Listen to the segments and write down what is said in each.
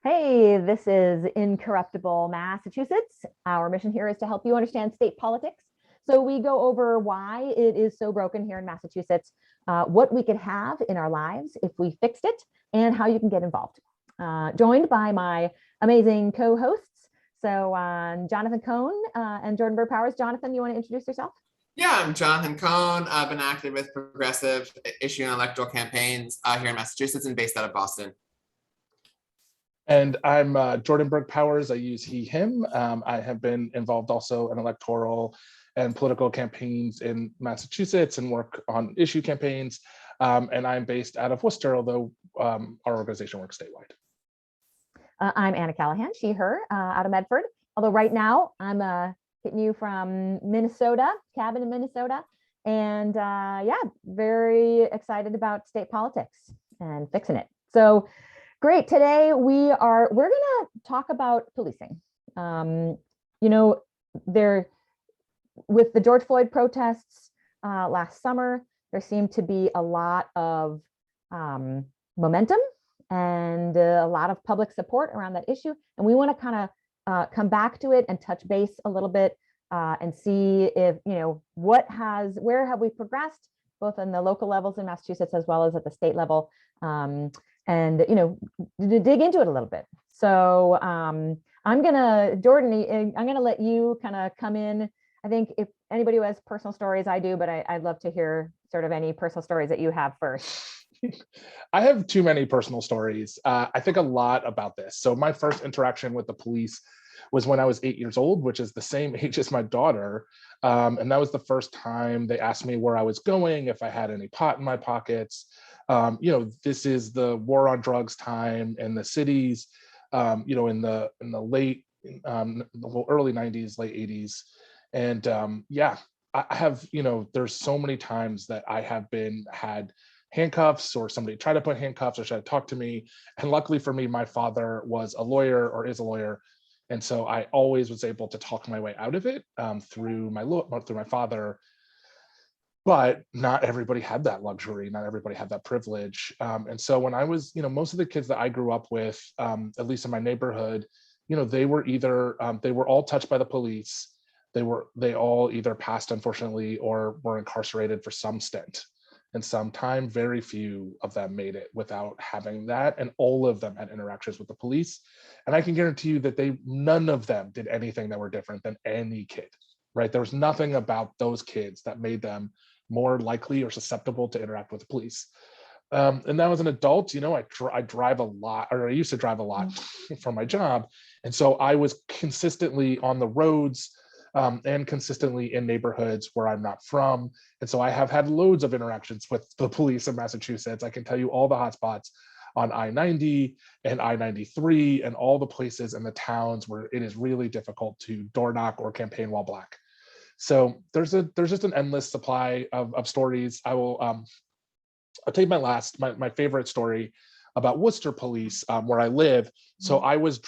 Hey, this is Incorruptible Massachusetts. Our mission here is to help you understand state politics. So we go over why it is so broken here in Massachusetts, what we could have in our lives if we fixed it, and how you can get involved. Joined by my amazing co-hosts. So Jonathan Cohn and Jordan Berg Powers. Jonathan, you want to introduce yourself? Yeah, I'm Jonathan Cohn. I've been active with progressive issue and electoral campaigns here in Massachusetts and based out of Boston. And I'm Jordan Berg Powers. I use he, him. I have been involved also in electoral and political campaigns in Massachusetts and work on issue campaigns. And I'm based out of Worcester, although our organization works statewide. I'm Anna Callahan, she, her, out of Medford. Although right now I'm hitting you from Minnesota, cabin in Minnesota. And yeah, very excited about state politics and fixing it. So great. Today we're going to talk about policing. There with the George Floyd protests last summer, there seemed to be a lot of momentum and a lot of public support around that issue. And we want to kind of come back to it and touch base a little bit and see if, where have we progressed, both on the local levels in Massachusetts as well as at the state level, and, to dig into it a little bit. So Jordan, I'm going to let you kind of come in. I think if anybody who has personal stories, I do, but I'd love to hear sort of any personal stories that you have first. I have too many personal stories. I think a lot about this. So my first interaction with the police was when I was 8 years old, which is the same age as my daughter. And that was the first time they asked me where I was going, if I had any pot in my pockets. This is the war on drugs time in the cities, in the early 90s, late 80s. And I have, there's so many times that I have had handcuffs or somebody tried to put handcuffs or tried to talk to me. And luckily for me, my father was a lawyer or is a lawyer. And so I always was able to talk my way out of it through my father. But not everybody had that luxury. Not everybody had that privilege. And so when I was, most of the kids that I grew up with, at least in my neighborhood, they were either, they were all touched by the police. They all either passed, unfortunately, or were incarcerated for some stint. And some time, very few of them made it without having that. And all of them had interactions with the police. And I can guarantee you that none of them did anything that were different than any kid, right? There was nothing about those kids that made them more likely or susceptible to interact with the police. And now as an adult, I drive a lot, or I used to drive a lot for my job. And so I was consistently on the roads and consistently in neighborhoods where I'm not from. And so I have had loads of interactions with the police in Massachusetts. I can tell you all the hotspots on I-90 and I-93 and all the places in the towns where it is really difficult to door knock or campaign while Black. So there's just an endless supply of stories. I'll tell you my favorite story about Worcester police, where I live. So I was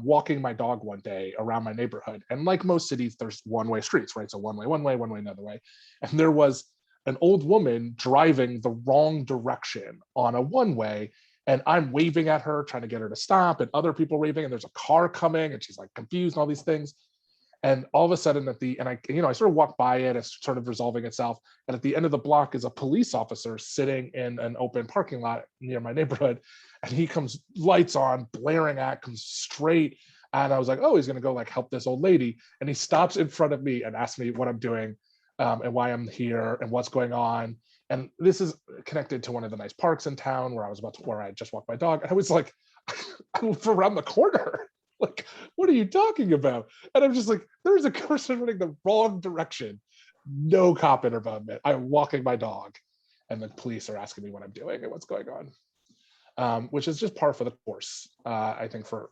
walking my dog one day around my neighborhood, and like most cities, there's one-way streets, right? So one way, another way. And there was an old woman driving the wrong direction on a one-way, and I'm waving at her, trying to get her to stop, and other people waving, and there's a car coming, and she's like confused and all these things. And all of a sudden I sort of walk by it, it's sort of resolving itself. And at the end of the block is a police officer sitting in an open parking lot near my neighborhood. And he comes, lights on, comes straight. And I was like, oh, he's going to go help this old lady. And he stops in front of me and asks me what I'm doing and why I'm here and what's going on. And this is connected to one of the nice parks in town where I just walked my dog. And I was like, I moved around the corner. Like, what are you talking about? And I'm just like, there's a person running the wrong direction. No cop involvement. I'm walking my dog, and the police are asking me what I'm doing and what's going on, which is just par for the course. I think for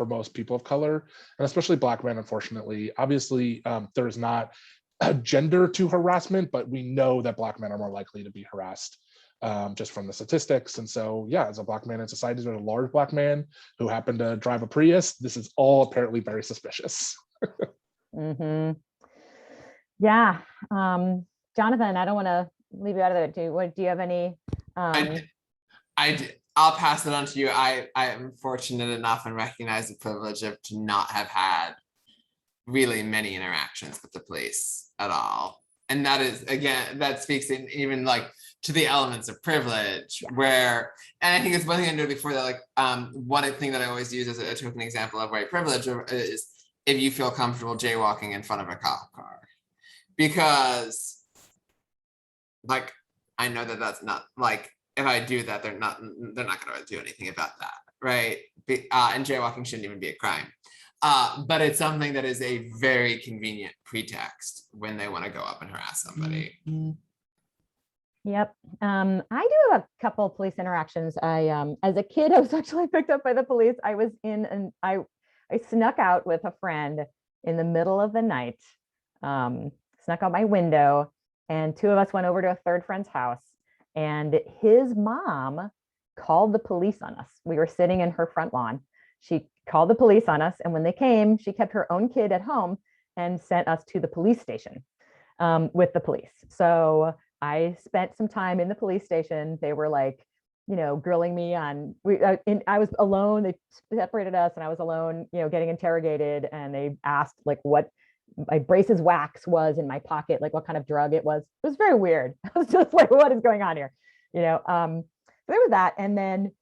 most people of color, and especially Black men, unfortunately. Obviously, there's not a gender to harassment, but we know that Black men are more likely to be harassed. Just from the statistics. And so, yeah, as a Black man in society, there's a large Black man who happened to drive a Prius. This is all apparently very suspicious. Mm-hmm. Yeah. Jonathan, I don't want to leave you out of it. Do you have any? I I'll pass it on to you. I am fortunate enough and recognize the privilege of to not have had really many interactions with the police at all. And that is, again, that speaks in even like to the elements of privilege where, and I think it's one thing I noted before that, like, one thing that I always use as a token example of white privilege is if you feel comfortable jaywalking in front of a cop car, because like, I know that that's not like, if I do that, they're not going to do anything about that, right? And jaywalking shouldn't even be a crime. But it's something that is a very convenient pretext when they want to go up and harass somebody. Yep. I do have a couple of police interactions. As a kid, I was actually picked up by the police. I was in, and I snuck out with a friend in the middle of the night, snuck out my window, and two of us went over to a third friend's house, and his mom called the police on us. We were sitting in her front lawn. She called the police on us, and when they came, she kept her own kid at home and sent us to the police station with the police. So I spent some time in the police station. They were like, you know, grilling me on, I was alone. They separated us and I was alone, you know, getting interrogated. And they asked like what my braces wax was in my pocket, like what kind of drug it was. It was very weird. I was just like, what is going on here? You know, so there was that. And then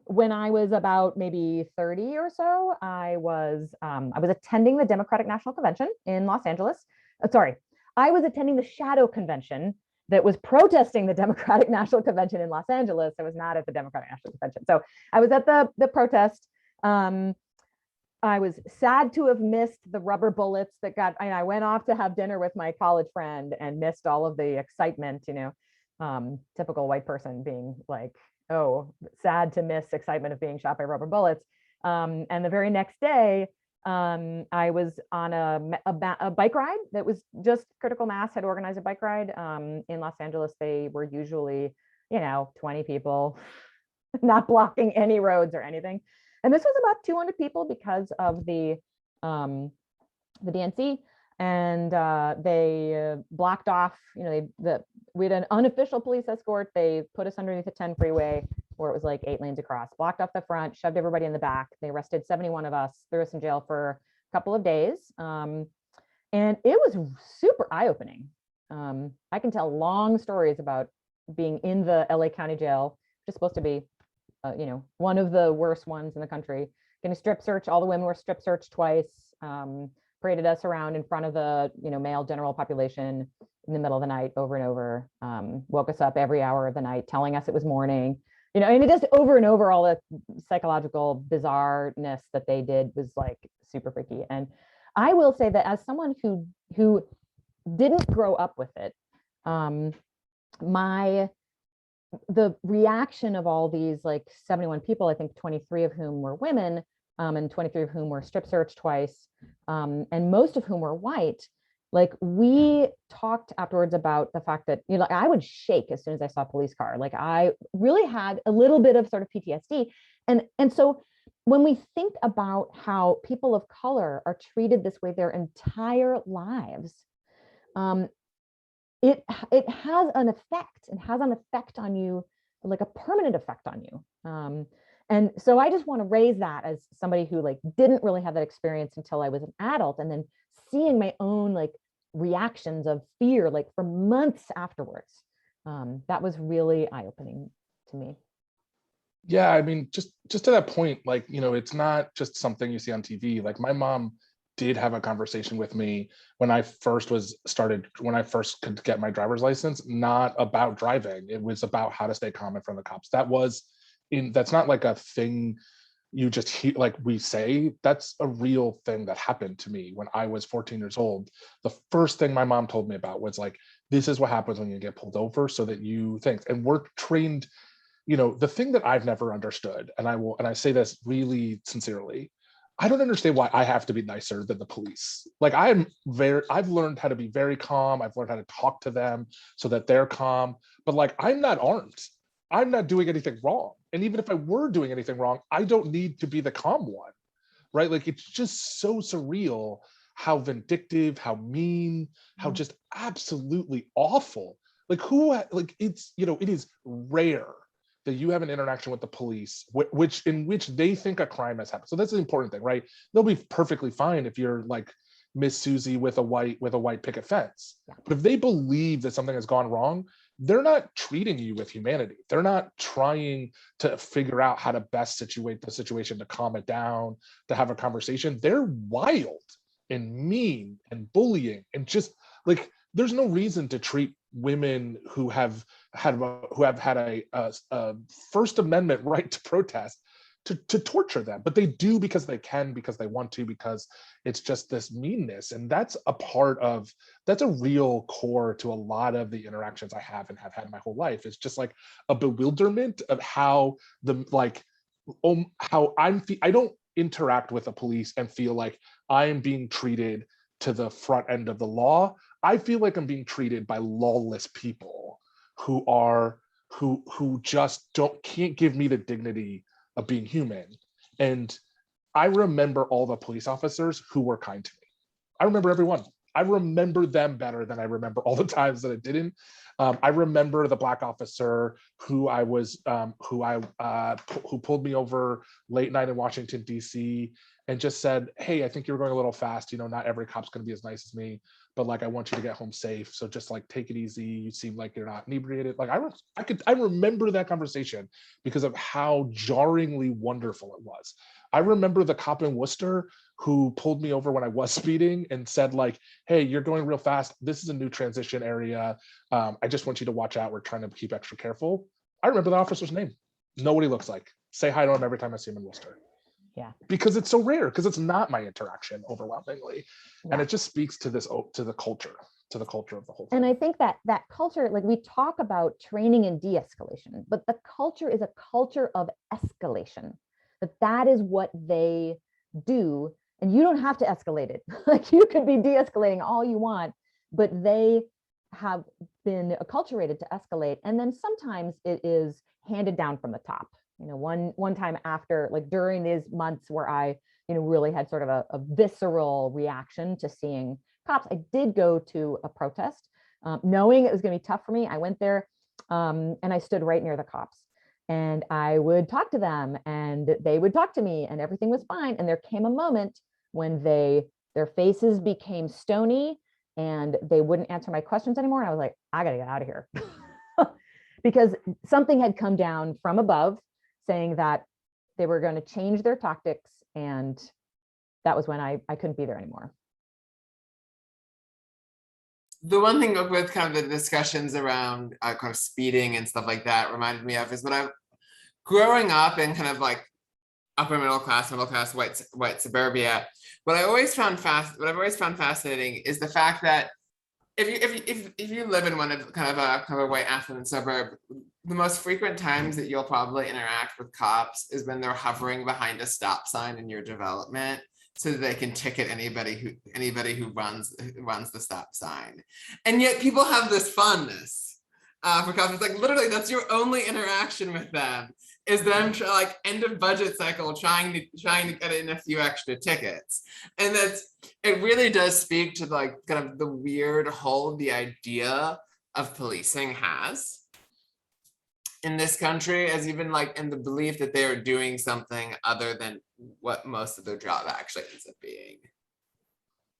when I was about maybe 30 or so, I was attending the Democratic National Convention in Los Angeles. I was attending the Shadow Convention that was protesting the Democratic National Convention in Los Angeles. I was not at the Democratic National Convention. So I was at the protest. I was sad to have missed the rubber bullets that got, I went off to have dinner with my college friend and missed all of the excitement, you know, typical white person being like, oh, sad to miss excitement of being shot by rubber bullets. And the very next day, I was on a bike ride that was just Critical Mass had organized a bike ride in Los Angeles. They were usually, you know, 20 people, not blocking any roads or anything. And this was about 200 people because of the DNC, and they blocked off, you know, we had an unofficial police escort. They put us underneath the 10 freeway where it was like 8 lanes across, blocked off the front, shoved everybody in the back. They arrested 71 of us, threw us in jail for a couple of days. And it was super eye-opening. I can tell long stories about being in the LA County Jail, which is supposed to be, you know, one of the worst ones in the country. Getting strip searched, all the women were strip searched twice, paraded us around in front of the, you know, male general population in the middle of the night over and over, woke us up every hour of the night, telling us it was morning. You know, and it just over and over, all the psychological bizarreness that they did was like super freaky. And I will say that as someone who didn't grow up with it, the reaction of all these like 71 people, I think 23 of whom were women, and 23 of whom were strip searched twice, and most of whom were white. Like, we talked afterwards about the fact that, you know, I would shake as soon as I saw a police car. Like, I really had a little bit of sort of PTSD. And so when we think about how people of color are treated this way their entire lives, it has an effect. It has an effect on you, like a permanent effect on you. And so I just want to raise that as somebody who like didn't really have that experience until I was an adult, and then seeing my own like reactions of fear like for months afterwards. That was really eye-opening to me. Yeah, I mean, just to that point, like, you know, it's not just something you see on TV. Like, my mom did have a conversation with me when I first could get my driver's license, not about driving. It was about how to stay calm in front of the cops. That's not like a thing you just hear, like we say. That's a real thing that happened to me when I was 14 years old. The first thing my mom told me about was like, this is what happens when you get pulled over, so that you think. And we're trained, you know, the thing that I've never understood, and I say this really sincerely, I don't understand why I have to be nicer than the police. Like, I've learned how to be very calm. I've learned how to talk to them so that they're calm, but like, I'm not armed. I'm not doing anything wrong. And even if I were doing anything wrong, I don't need to be the calm one, right? Like, it's just so surreal how vindictive, how mean, how just absolutely awful. Like, it's, you know, it is rare that you have an interaction with the police, in which they think a crime has happened. So that's the important thing, right? They'll be perfectly fine if you're like Miss Susie with a white picket fence. But if they believe that something has gone wrong, they're not treating you with humanity. They're not trying to figure out how to best situate the situation, to calm it down, to have a conversation. They're wild and mean and bullying, and just like, there's no reason to treat women who have had a First Amendment right to protest to torture them, but they do because they can, because they want to, because it's just this meanness. And that's a real core to a lot of the interactions I have and have had my whole life. It's just like a bewilderment of how I don't interact with the police and feel like I am being treated to the front end of the law. I feel like I'm being treated by lawless people who just can't give me the dignity of being human. And I remember all the police officers who were kind to me. I remember everyone. I remember them better than I remember all the times that I didn't. I remember the Black officer who pulled me over late night in Washington, D.C. and just said, "Hey, I think you're going a little fast. Not every cop's going to be as nice as me, but like, I want you to get home safe. So just like, take it easy. You seem like you're not inebriated." Like, I remember that conversation because of how jarringly wonderful it was. I remember the cop in Worcester who pulled me over when I was speeding and said like, "Hey, you're going real fast. This is a new transition area. I just want you to watch out. We're trying to keep extra careful." I remember the officer's name. Know what he looks like. Say hi to him every time I see him in Worcester. Yeah. Because it's so rare, because it's not my interaction overwhelmingly. Yeah. And it just speaks to the culture of the whole thing. And I think that culture, like, we talk about training and de-escalation, but the culture is a culture of escalation. That is what they do. And you don't have to escalate it. Like, you could be de-escalating all you want, but they have been acculturated to escalate. And then sometimes it is handed down from the top. One time after, like during these months where I, really had sort of a visceral reaction to seeing cops, I did go to a protest, knowing it was going to be tough for me. I went there and I stood right near the cops. And I would talk to them and they would talk to me and everything was fine. And there came a moment when their faces became stony and they wouldn't answer my questions anymore. And I was like, I gotta get out of here. Because something had come down from above saying that they were going to change their tactics. And that was when I couldn't be there anymore. The one thing with kind of the discussions around kind of speeding and stuff like that reminded me of is growing up in kind of like upper middle class white suburbia. What I've always found fascinating is the fact that if you live in one of kind of a white affluent suburb, the most frequent times that you'll probably interact with cops is when they're hovering behind a stop sign in your development, so that they can ticket anybody who runs the stop sign. And yet people have this fondness for cops. It's like, literally, that's your only interaction with them, is them like end of budget cycle trying to get in a few extra tickets. And it really does speak to like kind of the weird hold the idea of policing has in this country, as even like in the belief that they are doing something other than what most of their job actually ends up being.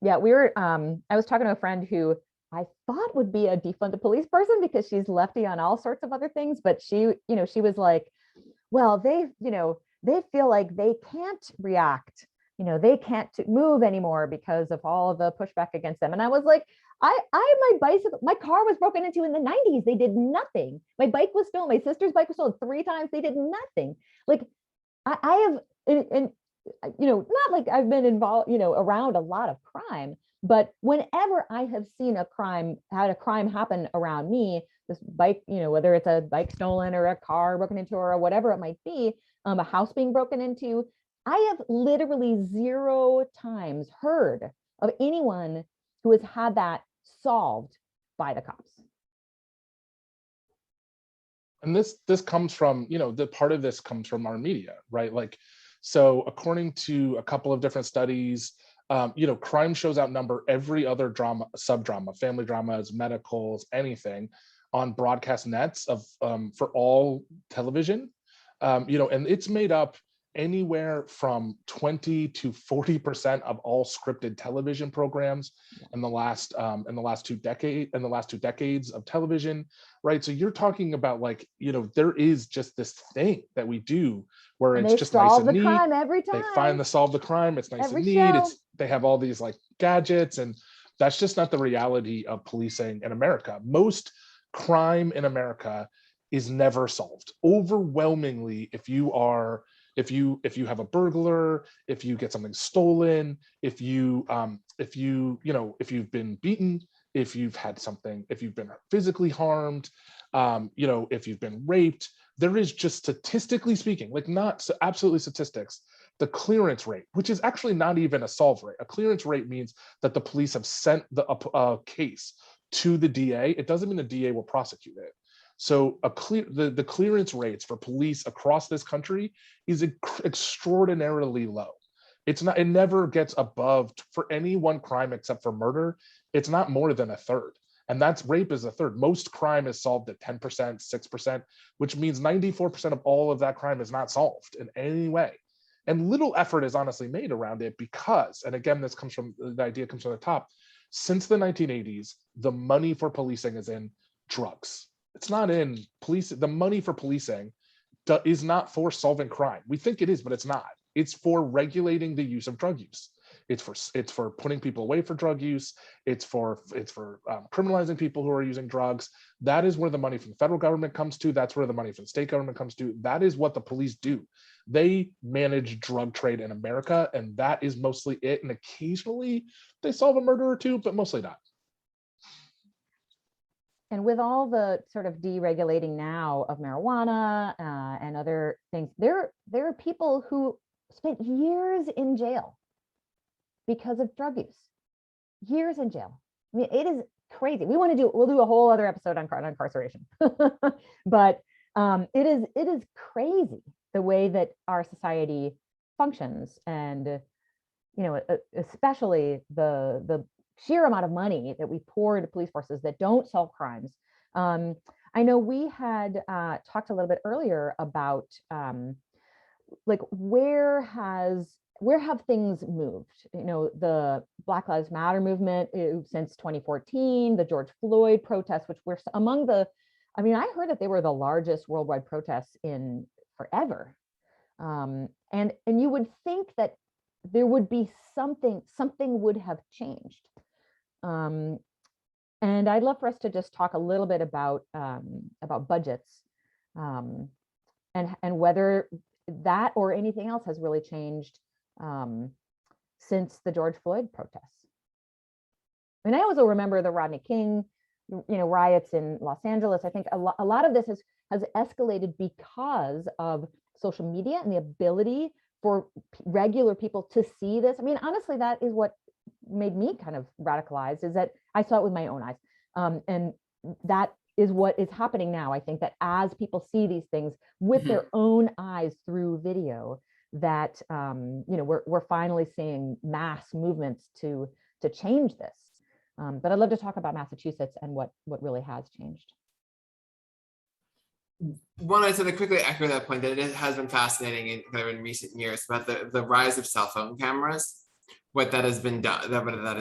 Yeah, I was talking to a friend who I thought would be a defund the police person because she's lefty on all sorts of other things, but she was like, well, they feel like they can't react, they can't move anymore because of all of the pushback against them. And I was like, my car was broken into in the 90s. They did nothing. My bike was stolen. My sister's bike was stolen 3 times. They did nothing. Like, I have, and not like I've been involved, around a lot of crime, but whenever I have seen had a crime happen around me, this bike, whether it's a bike stolen or a car broken into or whatever it might be, a house being broken into, I have literally 0 times heard of anyone who has had that solved by the cops. And this comes from, the part of this comes from our media, right? Like, so according to a couple of different studies, crime shows outnumber every other drama, subdrama, family dramas, medicals, anything, on broadcast nets of for all television, and it's made up anywhere from 20 to 40% of all scripted television programs in the last 2 decades of television, right? So you're talking about like, there is just this thing that we do where And it's they just nice solve and the neat. crime every time. They solve the crime. It's nice Every and neat. show. They have all these like gadgets, and that's just not the reality of policing in America. Most crime in America is never solved. Overwhelmingly, if you have a burglar, if you get something stolen, if you've been beaten, if you've been physically harmed, if you've been raped, there is just, statistically speaking, like not so absolutely statistics, the clearance rate, which is actually not even a solve rate. A clearance rate means that the police have sent a case to the DA. It doesn't mean the DA will prosecute it. So the clearance rates for police across this country is extraordinarily low. It never gets above, for any one crime except for murder, it's not more than a third. And that's rape is a third. Most crime is solved at 10%, 6%, which means 94% of all of that crime is not solved in any way. And little effort is honestly made around it because, and again, the idea comes from the top, since the 1980s, the money for policing is in drugs. It's not in police. The money for policing is not for solving crime. We think it is, but it's not. It's for regulating the use of drug use. It's for putting people away for drug use. It's for criminalizing people who are using drugs. That is where the money from the federal government comes to. That's where the money from the state government comes to. That is what the police do. They manage drug trade in America, and that is mostly it. And occasionally they solve a murder or two, but mostly not. And with all the sort of deregulating now of marijuana and other things, there are people who spent years in jail because of drug use. Years in jail. I mean, it is crazy. We'll do a whole other episode on incarceration, but it is crazy the way that our society functions, and especially the sheer amount of money that we pour into police forces that don't solve crimes. I know we had talked a little bit earlier about like where have things moved? The Black Lives Matter movement since 2014, the George Floyd protests, which were among the, I heard that they were the largest worldwide protests in forever. And you would think that there would be something would have changed. And I'd love for us to just talk a little bit about budgets, and whether that or anything else has really changed since the George Floyd protests. I also remember the Rodney King, riots in Los Angeles. I think a lot of this has escalated because of social media and the ability for regular people to see this. Honestly, that is what made me kind of radicalized, is that I saw it with my own eyes. And that is what is happening now. I think that as people see these things with their own eyes through video, that we're finally seeing mass movements to change this. But I'd love to talk about Massachusetts and what really has changed. One, I said to quickly echo that point, that it has been fascinating in recent years about the rise of cell phone cameras, what that has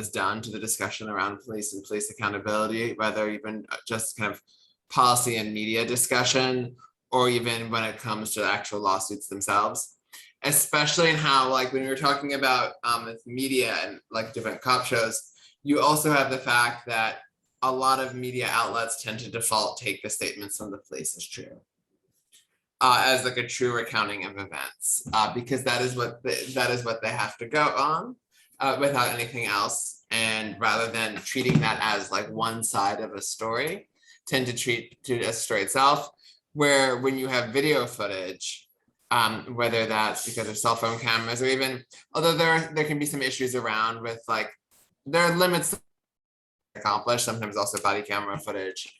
done to the discussion around police and police accountability, whether even just kind of policy and media discussion, or even when it comes to actual lawsuits themselves. Especially in how, like, when we were talking about with media and like different cop shows, you also have the fact that a lot of media outlets tend to take the statements from the police as true, as like a true recounting of events, because that is what they have to go on without anything else. And rather than treating that as like one side of a story, tend to treat it as a story itself. Where when you have video footage, whether that's because of cell phone cameras, or even, although there can be some issues around with, like, there are limits to accomplish, sometimes also body camera footage,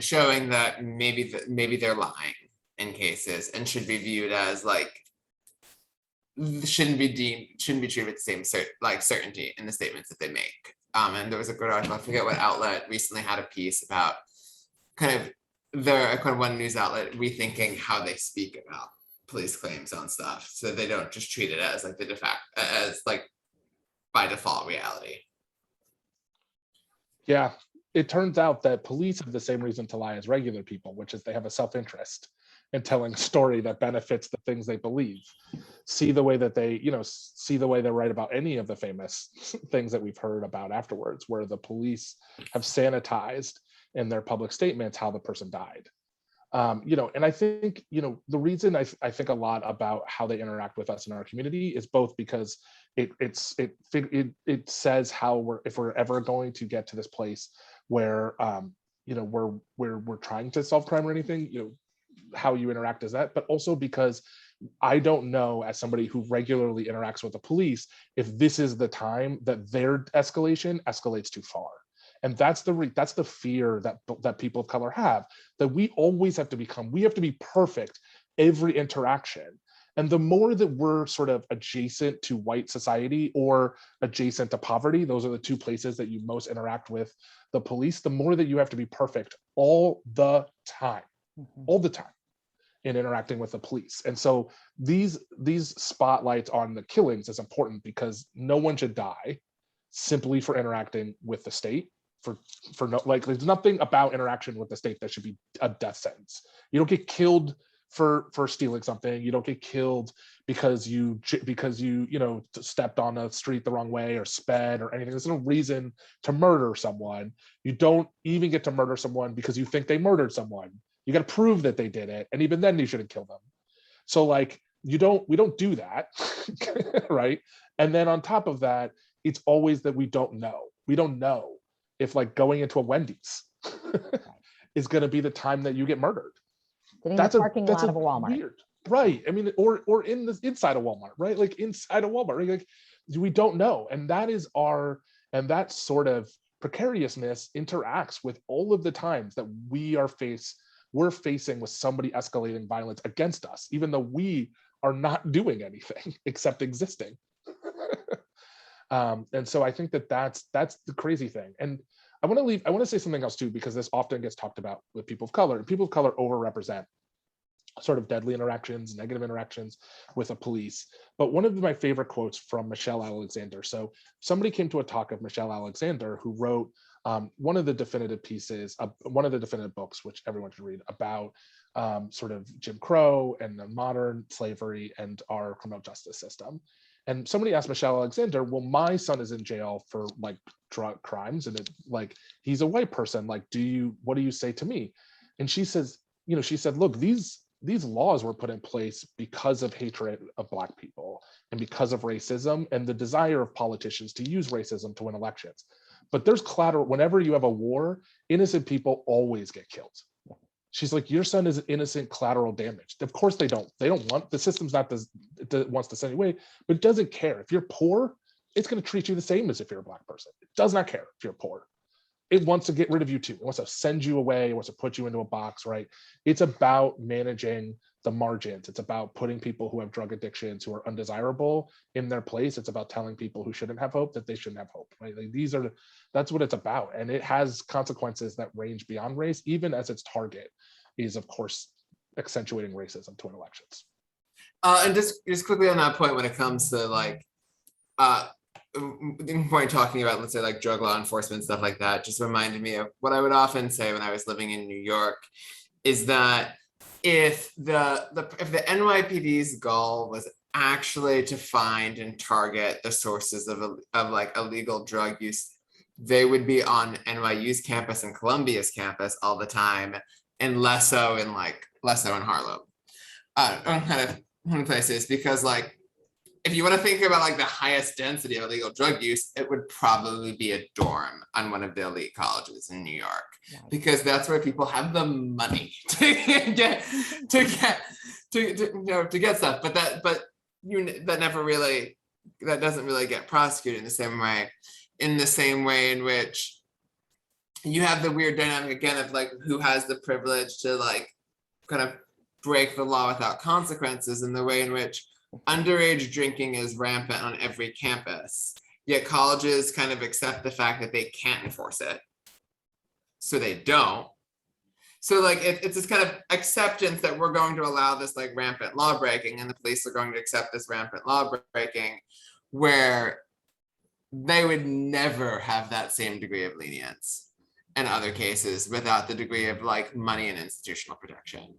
showing that maybe they're lying in cases and should be viewed as like, shouldn't be treated with the same certainty in the statements that they make. And there was a good article, I forget what outlet, recently had a piece about kind of one news outlet rethinking how they speak about police claims on stuff, so they don't just treat it as like as like by default reality. Yeah, it turns out that police have the same reason to lie as regular people, which is they have a self-interest in telling a story that benefits the things they believe. See the way that they, see the way they write about any of the famous things that we've heard about afterwards, where the police have sanitized in their public statements how the person died. And I think, the reason I think a lot about how they interact with us in our community is both because it says how if we're ever going to get to this place where, we're trying to solve crime or anything, how you interact is that, but also because I don't know, as somebody who regularly interacts with the police, if this is the time that their escalation escalates too far. And that's the fear that people of color have, that we always have to be perfect every interaction. And the more that we're sort of adjacent to white society or adjacent to poverty, those are the two places that you most interact with the police, the more that you have to be perfect all the time in interacting with the police. And so these spotlights on the killings is important because no one should die simply for interacting with the state. For no, like, there's nothing about interaction with the state that should be a death sentence. You don't get killed for stealing something. You don't get killed because you stepped on a street the wrong way or sped or anything. There's no reason to murder someone. You don't even get to murder someone because you think they murdered someone. You got to prove that they did it, and even then you shouldn't kill them. So like, we don't do that. Right? And then on top of that, it's always that we don't know if like going into a Wendy's is going to be the time that you get murdered. That's a parking lot of a Walmart. Weird, right? I mean, or in the inside of Walmart, right? Like inside of Walmart, right? Like, we don't know, and that sort of precariousness interacts with all of the times that we're facing with somebody escalating violence against us, even though we are not doing anything except existing. And so I think that's the crazy thing. And I want to say something else too, because this often gets talked about with people of color, and people of color overrepresent sort of deadly interactions, negative interactions with the police. But one of my favorite quotes from Michelle Alexander. So somebody came to a talk of Michelle Alexander, who wrote one of the definitive books, which everyone should read, about sort of Jim Crow and the modern slavery and our criminal justice system. And somebody asked Michelle Alexander, well, my son is in jail for like drug crimes, and he's a white person. Like, what do you say to me? And she said, look, these laws were put in place because of hatred of Black people and because of racism and the desire of politicians to use racism to win elections. But there's collateral. Whenever you have a war, innocent people always get killed. She's like, your son is innocent collateral damage. Of course they don't want, the system's not wants to send you away, but it doesn't care. If you're poor, it's going to treat you the same as if you're a Black person. It does not care if you're poor. It wants to get rid of you too. It wants to send you away. It wants to put you into a box, right? It's about managing the margins. It's about putting people who have drug addictions, who are undesirable, in their place. It's about telling people who shouldn't have hope that they shouldn't have hope, right? Like, that's what it's about. And it has consequences that range beyond race, even as its target is, of course, accentuating racism to win elections. And just quickly on that point, when it comes to like, the point talking about, let's say, like drug law enforcement, stuff like that, just reminded me of what I would often say when I was living in New York, is that if the NYPD's goal was actually to find and target the sources of like illegal drug use, they would be on NYU's campus and Columbia's campus all the time, and less so in Harlem, kind of places, because like, if you want to think about like the highest density of illegal drug use, it would probably be a dorm on one of the elite colleges in New York, because that's where people have the money to get stuff. But that doesn't really get prosecuted in the same way in which you have the weird dynamic again of like who has the privilege to like kind of break the law without consequences, in the way in which underage drinking is rampant on every campus, yet colleges kind of accept the fact that they can't enforce it, so they don't. So like it's this kind of acceptance that we're going to allow this like rampant law breaking, and the police are going to accept this rampant law breaking, where they would never have that same degree of lenience in other cases without the degree of like money and institutional protection.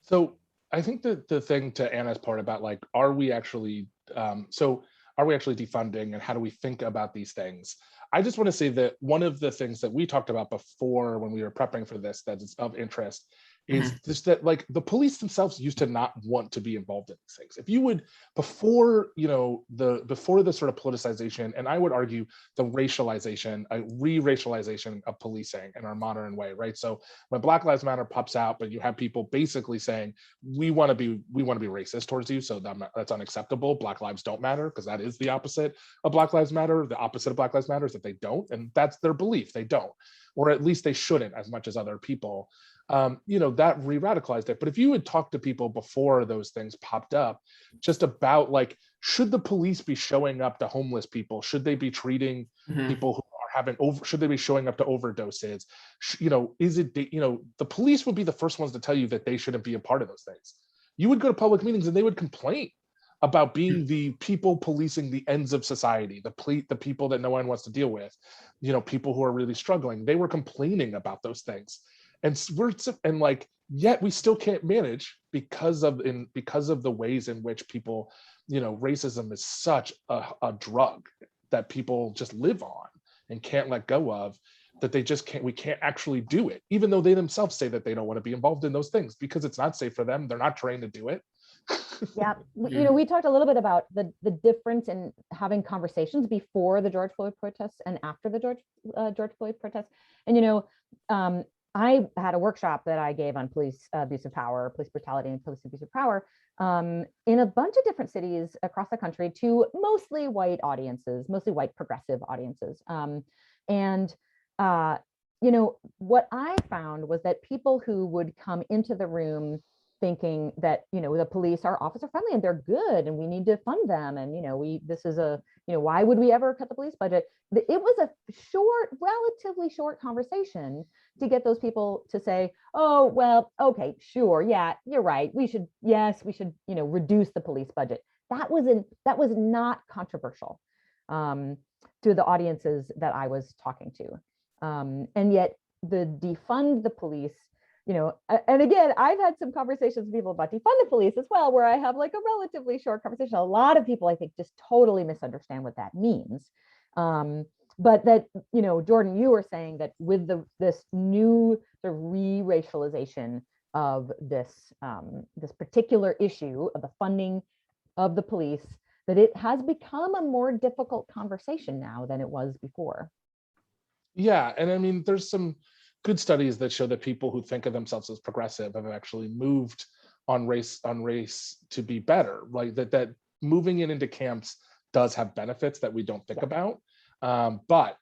So I think that the thing to Anna's part about like, are we actually defunding, and how do we think about these things? I just want to say that one of the things that we talked about before when we were prepping for this that is of interest is just that like the police themselves used to not want to be involved in these things. If you would, before the sort of politicization, and I would argue the racialization, re-racialization of policing in our modern way, right? So when Black Lives Matter pops out, but you have people basically saying, we want to be racist towards you, so that's unacceptable. Black lives don't matter, because that is the opposite of Black Lives Matter. The opposite of Black Lives Matter is that they don't, and that's their belief. They don't, or at least they shouldn't as much as other people. That re-radicalized it. But if you had talked to people before those things popped up, just about like, should the police be showing up to homeless people? Should they be treating people who are should they be showing up to overdoses? The police would be the first ones to tell you that they shouldn't be a part of those things. You would go to public meetings and they would complain about being the people policing the ends of society, the people that no one wants to deal with, people who are really struggling. They were complaining about those things. Yet we still can't manage because of the ways in which people, racism is such a drug that people just live on and can't let go of, that we can't actually do it, even though they themselves say that they don't want to be involved in those things because it's not safe for them. They're not trained to do it. Yeah, we talked a little bit about the difference in having conversations before the George Floyd protests and after the George Floyd protests. And I had a workshop that I gave on police abuse of power, police brutality, and police abuse of power in a bunch of different cities across the country to mostly white audiences, mostly white progressive audiences. What I found was that people who would come into the room thinking that, the police are officer friendly and they're good and we need to fund them. And, why would we ever cut the police budget? It was a relatively short conversation to get those people to say, oh, well, okay, sure. Yeah, you're right. We should, reduce the police budget. That was not controversial to the audiences that I was talking to. And yet the defund the police, and again, I've had some conversations with people about defund the police as well, where I have like a relatively short conversation. A lot of people, I think, just totally misunderstand what that means. But that, Jordan, you were saying that with this new sort of re-racialization of this particular issue of the funding of the police, that it has become a more difficult conversation now than it was before. Yeah, and I mean, there's some good studies that show that people who think of themselves as progressive have actually moved on race to be better. Like that moving it into camps does have benefits that we don't think about. But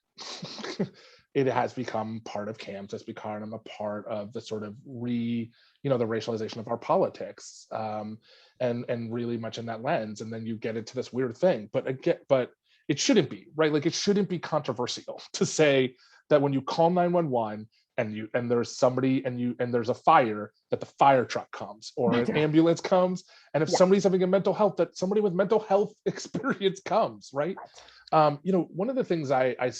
it has become part of camps. It's become a part of the sort of the racialization of our politics, and really much in that lens. And then you get into this weird thing. But it shouldn't be, right? Like, it shouldn't be controversial to say that when you call 911 and there's somebody and there's a fire, that the fire truck comes or an ambulance comes, and if somebody's having a mental health, that somebody with mental health experience comes, right? One of the things I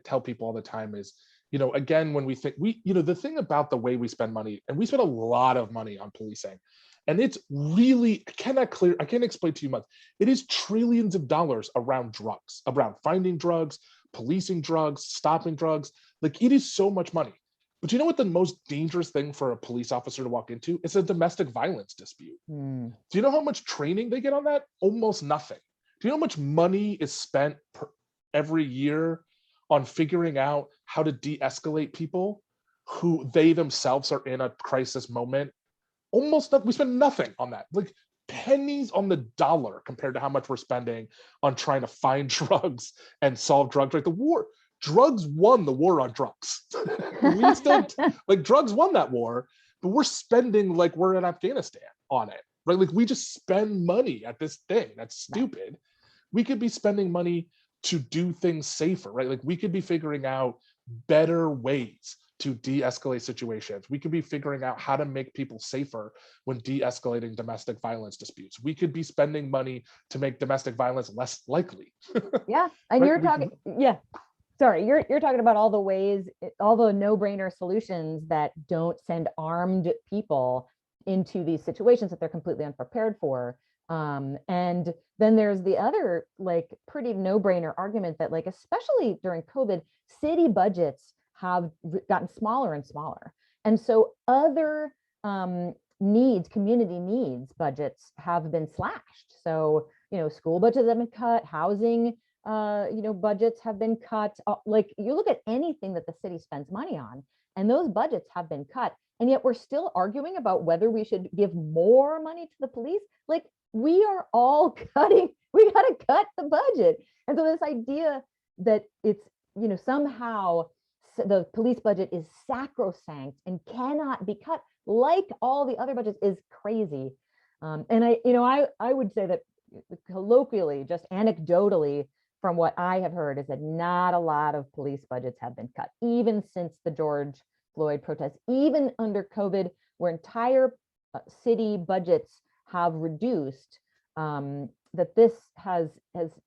tell people all the time is, again, when we think the thing about the way we spend money, and we spend a lot of money on policing, and it's really, I can't explain to you much. It is trillions of dollars around drugs, around finding drugs, policing drugs, stopping drugs. Like, it is so much money. But you know what the most dangerous thing for a police officer to walk into? It's a domestic violence dispute. Do you know how much training they get on that? Almost nothing. Do you know how much money is spent every year on figuring out how to de-escalate people who they themselves are in a crisis moment? Almost nothing. We spend nothing on that. Like, pennies on the dollar compared to how much we're spending on trying to find drugs and solve drugs. Right? Drugs won the war on drugs. We still, like, drugs won that war, but we're spending like we're in Afghanistan on it, right? Like, we just spend money at this thing. That's stupid. We could be spending money to do things safer, right? Like, we could be figuring out better ways to de-escalate situations. We could be figuring out how to make people safer when de-escalating domestic violence disputes. We could be spending money to make domestic violence less likely. Yeah, and Right? you're talking, yeah. Sorry, you're talking about all the ways, all the no-brainer solutions that don't send armed people into these situations that they're completely unprepared for. And then there's the other like pretty no-brainer argument that like, especially during COVID, city budgets have gotten smaller and smaller. And so other needs, community needs budgets have been slashed. So, you know, school budgets have been cut, housing, you know, budgets have been cut. Like you look at anything that the city spends money on, and those budgets have been cut. And yet we're still arguing about whether we should give more money to the police. Like we are all cutting, we got to cut the budget. And so this idea that it's, you know, somehow the police budget is sacrosanct and cannot be cut like all the other budgets is crazy. And I would say that colloquially, just anecdotally, from what I have heard, is that not a lot of police budgets have been cut, even since the George Floyd protests, even under COVID, where entire city budgets have reduced. That this has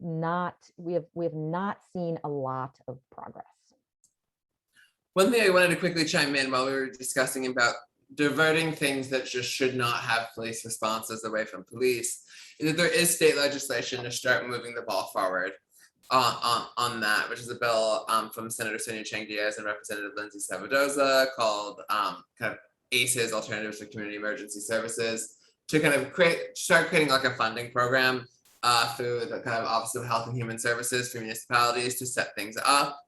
not, we have not seen a lot of progress. One thing I wanted to quickly chime in while we were discussing about diverting things that just should not have police responses away from police is that there is state legislation to start moving the ball forward on that, which is a bill from Senator Sonia Chang Diaz and Representative Lindsay Savadoza called kind of ACEs, Alternatives to Community Emergency Services, to kind of start creating like a funding program through the kind of Office of Health and Human Services for municipalities to set things up,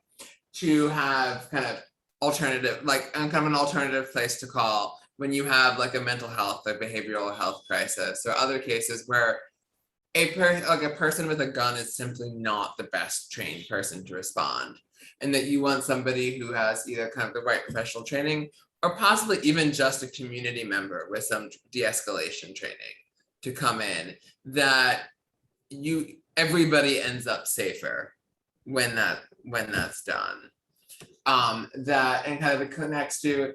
to have kind of alternative, like kind of an alternative place to call when you have like a mental health or behavioral health crisis, or other cases where a person with a gun is simply not the best trained person to respond, and that you want somebody who has either kind of the right professional training or possibly even just a community member with some de-escalation training to come in, that everybody ends up safer when that's done. That, and kind of it connects to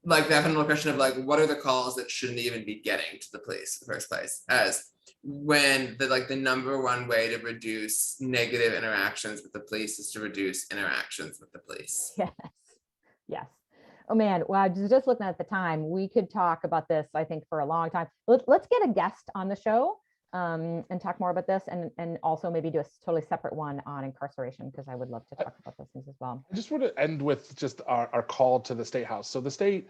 like the fundamental question of like, what are the calls that shouldn't even be getting to the police in the first place, as when the number one way to reduce negative interactions with the police is to reduce interactions with the police. Yes. Yes. Oh man, well, I was just looking at the time. We could talk about this, I think, for a long time. Let's get a guest on the show and talk more about this, and also maybe do a totally separate one on incarceration, because I would love to talk about those things as well. I just want to end with just our call to the state house. So the state,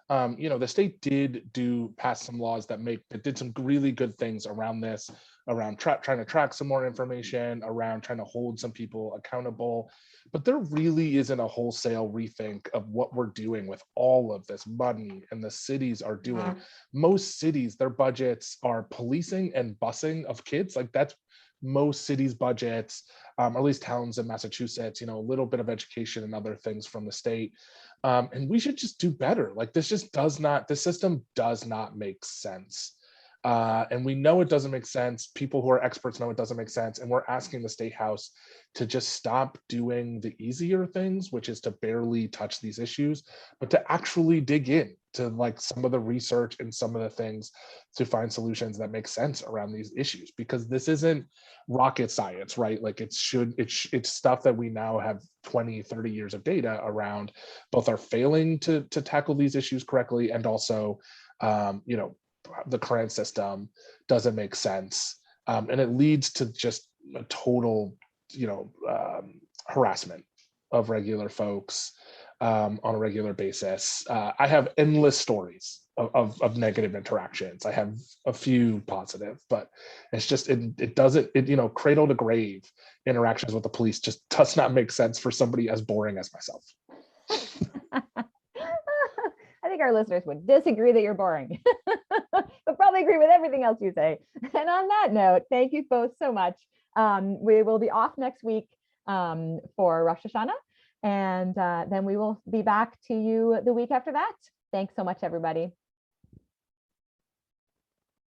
the state did pass some laws that did some really good things around this, around trying to track some more information, around trying to hold some people accountable. But there really isn't a wholesale rethink of what we're doing with all of this money and the cities are doing. Yeah. Most cities, their budgets are policing and busing of kids. Like that's most cities' budgets, or at least towns in Massachusetts, a little bit of education and other things from the state. And we should just do better. Like this system does not make sense. And we know it doesn't make sense. People who are experts know it doesn't make sense. And we're asking the state house to just stop doing the easier things, which is to barely touch these issues, but to actually dig in to like some of the research and some of the things to find solutions that make sense around these issues, because this isn't rocket science, right? Like it's stuff that we now have 20, 30 years of data around, both are failing to tackle these issues correctly, and also, the current system doesn't make sense. And it leads to just a total, harassment of regular folks on a regular basis. I have endless stories of negative interactions. I have a few positive, but it's just, it doesn't, cradle to grave interactions with the police just does not make sense for somebody as boring as myself. I think our listeners would disagree that you're boring, but probably agree with everything else you say. And on that note, thank you both so much. We will be off next week for Rosh Hashanah, and then we will be back to you the week after that. Thanks so much, everybody.